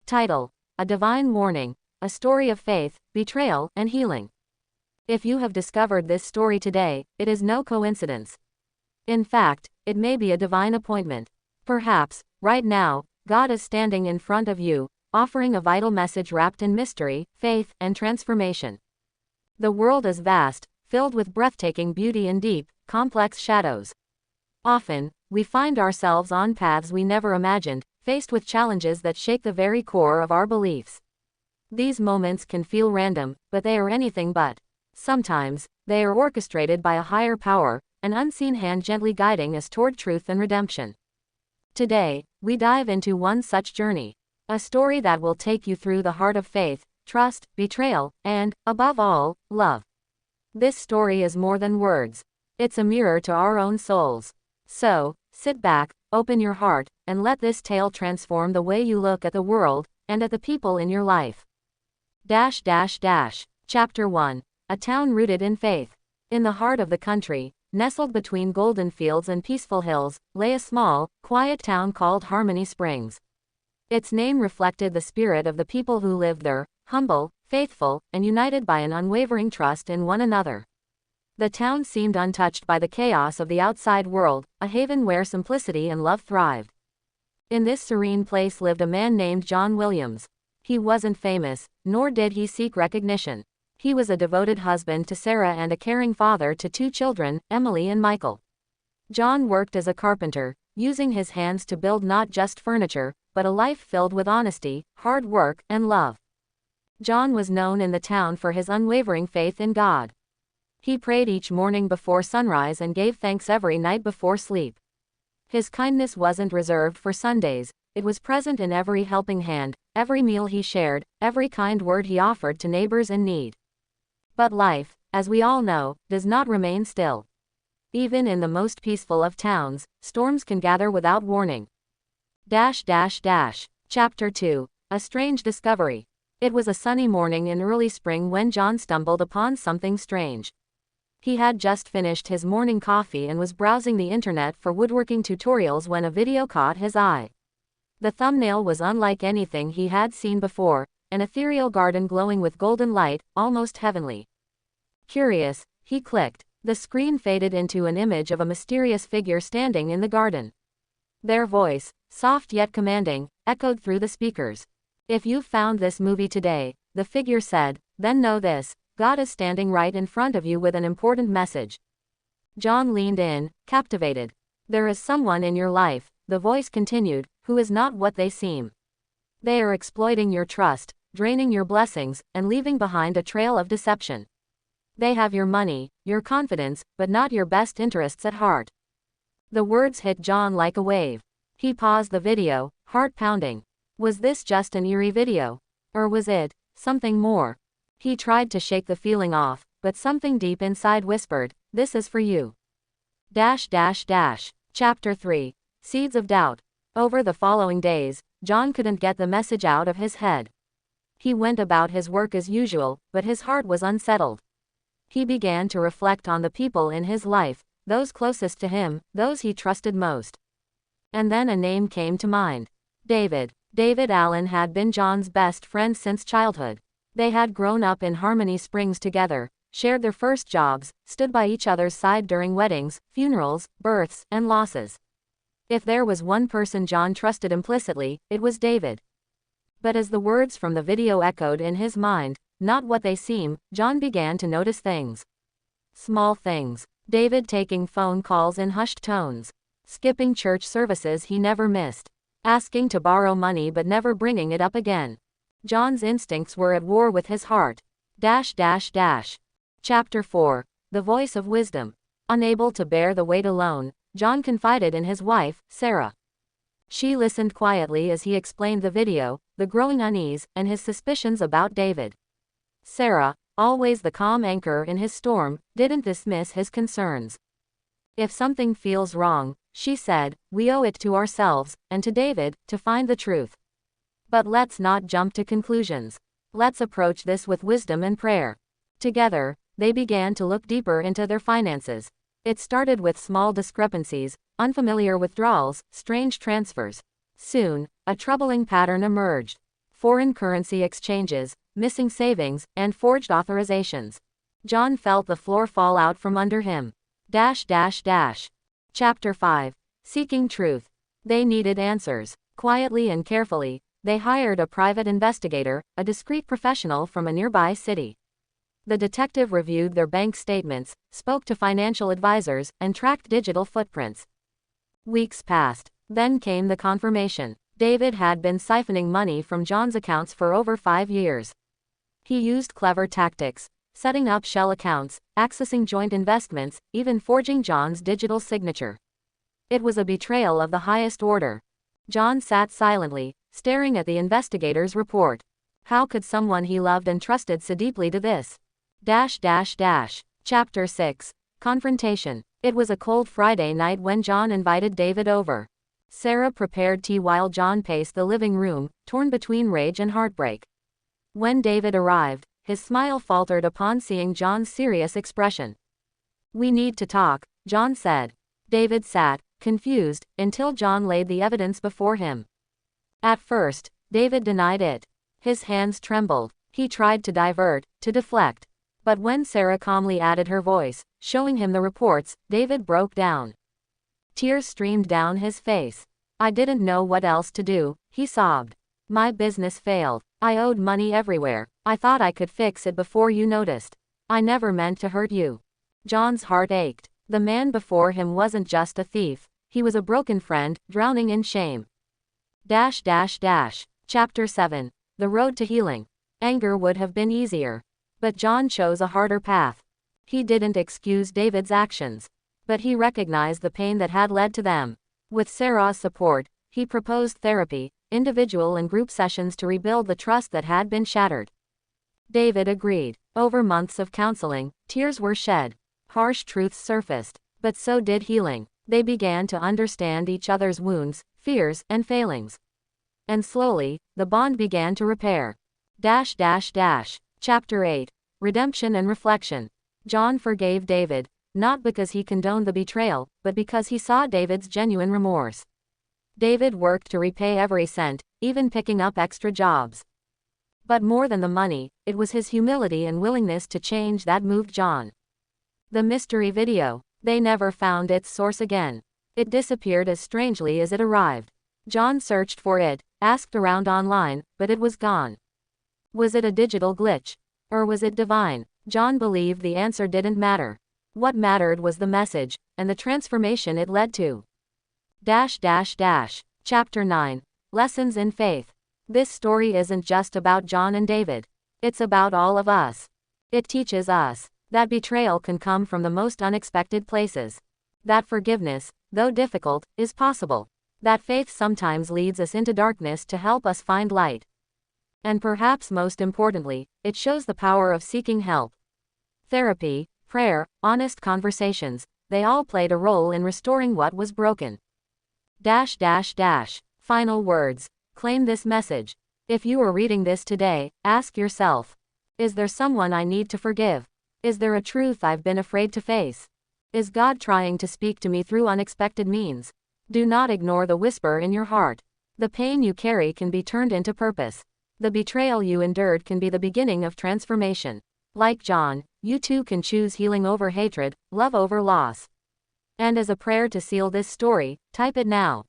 Title: A Divine Warning, a story of faith, betrayal, and healing. If you have discovered this story today, it is no coincidence. In fact, it may be a divine appointment. Perhaps, right now, God is standing in front of you, offering a vital message wrapped in mystery, faith, and transformation. The world is vast, filled with breathtaking beauty and deep, complex shadows. Often, we find ourselves on paths we never imagined, faced with challenges that shake the very core of our beliefs. These moments can feel random, but they are anything but. Sometimes, they are orchestrated by a higher power, an unseen hand gently guiding us toward truth and redemption. Today, we dive into one such journey. A story that will take you through the heart of faith, trust, betrayal, and, above all, love. This story is more than words. It's a mirror to our own souls. So, sit back, open your heart, and let this tale transform the way you look at the world, and at the people in your life. Chapter 1. A town rooted in faith. In the heart of the country, nestled between golden fields and peaceful hills, lay a small, quiet town called Harmony Springs. Its name reflected the spirit of the people who lived there, humble, faithful, and united by an unwavering trust in one another. The town seemed untouched by the chaos of the outside world, a haven where simplicity and love thrived. In this serene place lived a man named John Williams. He wasn't famous, nor did he seek recognition. He was a devoted husband to Sarah and a caring father to 2 children, Emily and Michael. John worked as a carpenter, using his hands to build not just furniture, but a life filled with honesty, hard work, and love. John was known in the town for his unwavering faith in God. He prayed each morning before sunrise and gave thanks every night before sleep. His kindness wasn't reserved for Sundays, it was present in every helping hand, every meal he shared, every kind word he offered to neighbors in need. But life, as we all know, does not remain still. Even in the most peaceful of towns, storms can gather without warning. Chapter 2. A Strange Discovery. It was a sunny morning in early spring when John stumbled upon something strange. He had just finished his morning coffee and was browsing the internet for woodworking tutorials when a video caught his eye. The thumbnail was unlike anything he had seen before, an ethereal garden glowing with golden light, almost heavenly. Curious, he clicked. The screen faded into an image of a mysterious figure standing in the garden. Their voice, soft yet commanding, echoed through the speakers. "If you've found this movie today," the figure said, "then know this: God is standing right in front of you with an important message." John leaned in, captivated. "There is someone in your life," the voice continued, "who is not what they seem. They are exploiting your trust, draining your blessings, and leaving behind a trail of deception. They have your money, your confidence, but not your best interests at heart." The words hit John like a wave. He paused the video, heart pounding. Was this just an eerie video? Or was it something more? He tried to shake the feeling off, but something deep inside whispered, "This is for you." Chapter 3. Seeds of Doubt. Over the following days, John couldn't get the message out of his head. He went about his work as usual, but his heart was unsettled. He began to reflect on the people in his life, those closest to him, those he trusted most. And then a name came to mind. David. David Allen had been John's best friend since childhood. They had grown up in Harmony Springs together, shared their first jobs, stood by each other's side during weddings, funerals, births, and losses. If there was one person John trusted implicitly, it was David. But as the words from the video echoed in his mind, "Not what they seem," John began to notice things. Small things. David taking phone calls in hushed tones. Skipping church services he never missed. Asking to borrow money but never bringing it up again. John's instincts were at war with his heart. Chapter 4. The Voice of Wisdom. Unable to bear the weight alone, John confided in his wife, Sarah. She listened quietly as he explained the video, the growing unease, and his suspicions about David. Sarah, always the calm anchor in his storm, didn't dismiss his concerns. "If something feels wrong," she said, "we owe it to ourselves, and to David, to find the truth. But let's not jump to conclusions. Let's approach this with wisdom and prayer." Together, they began to look deeper into their finances. It started with small discrepancies, unfamiliar withdrawals, strange transfers. Soon, a troubling pattern emerged. foreign currency exchanges, missing savings, and forged authorizations. John felt the floor fall out from under him. Chapter 5. Seeking Truth. They needed answers. Quietly and carefully, they hired a private investigator, a discreet professional from a nearby city. The detective reviewed their bank statements, spoke to financial advisors, and tracked digital footprints. Weeks passed. Then came the confirmation. David had been siphoning money from John's accounts for over 5 years. He used clever tactics, setting up shell accounts, accessing joint investments, even forging John's digital signature. It was a betrayal of the highest order. John sat silently, staring at the investigator's report. How could someone he loved and trusted so deeply do this? Chapter 6. Confrontation. It was a cold Friday night when John invited David over. Sarah prepared tea while John paced the living room, torn between rage and heartbreak. When David arrived, his smile faltered upon seeing John's serious expression. "We need to talk," John said. David sat, confused, until John laid the evidence before him. At first, David denied it. His hands trembled. He tried to divert, to deflect. But when Sarah calmly added her voice, showing him the reports, David broke down. Tears streamed down his face. "I didn't know what else to do," he sobbed. "My business failed. I owed money everywhere. I thought I could fix it before you noticed. I never meant to hurt you." John's heart ached. The man before him wasn't just a thief. He was a broken friend, drowning in shame. Chapter 7. The Road to Healing. Anger would have been easier. But John chose a harder path. He didn't excuse David's actions. But he recognized the pain that had led to them. With Sarah's support, he proposed therapy, individual and group sessions to rebuild the trust that had been shattered. David agreed. Over months of counseling, tears were shed. Harsh truths surfaced. But so did healing. They began to understand each other's wounds, fears, and failings. And slowly, the bond began to repair. Chapter 8. Redemption and Reflection. John forgave David, not because he condoned the betrayal, but because he saw David's genuine remorse. David worked to repay every cent, even picking up extra jobs. But more than the money, it was his humility and willingness to change that moved John. The mystery video. They never found its source again. It disappeared as strangely as it arrived. John searched for it, asked around online, but it was gone. Was it a digital glitch? Or was it divine? John believed the answer didn't matter. What mattered was the message, and the transformation it led to. Chapter 9. Lessons in Faith. This story isn't just about John and David. It's about all of us. It teaches us that betrayal can come from the most unexpected places. That forgiveness, though difficult, is possible. That faith sometimes leads us into darkness to help us find light. And perhaps most importantly, it shows the power of seeking help. Therapy, prayer, honest conversations, they all played a role in restoring what was broken. Final words. Claim this message. If you are reading this today, ask yourself, is there someone I need to forgive? Is there a truth I've been afraid to face? Is God trying to speak to me through unexpected means? Do not ignore the whisper in your heart. The pain you carry can be turned into purpose. The betrayal you endured can be the beginning of transformation. Like John, you too can choose healing over hatred, love over loss. And as a prayer to seal this story, type it now.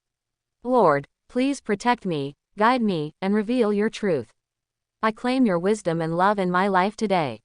Lord, please protect me, guide me, and reveal your truth. I claim your wisdom and love in my life today.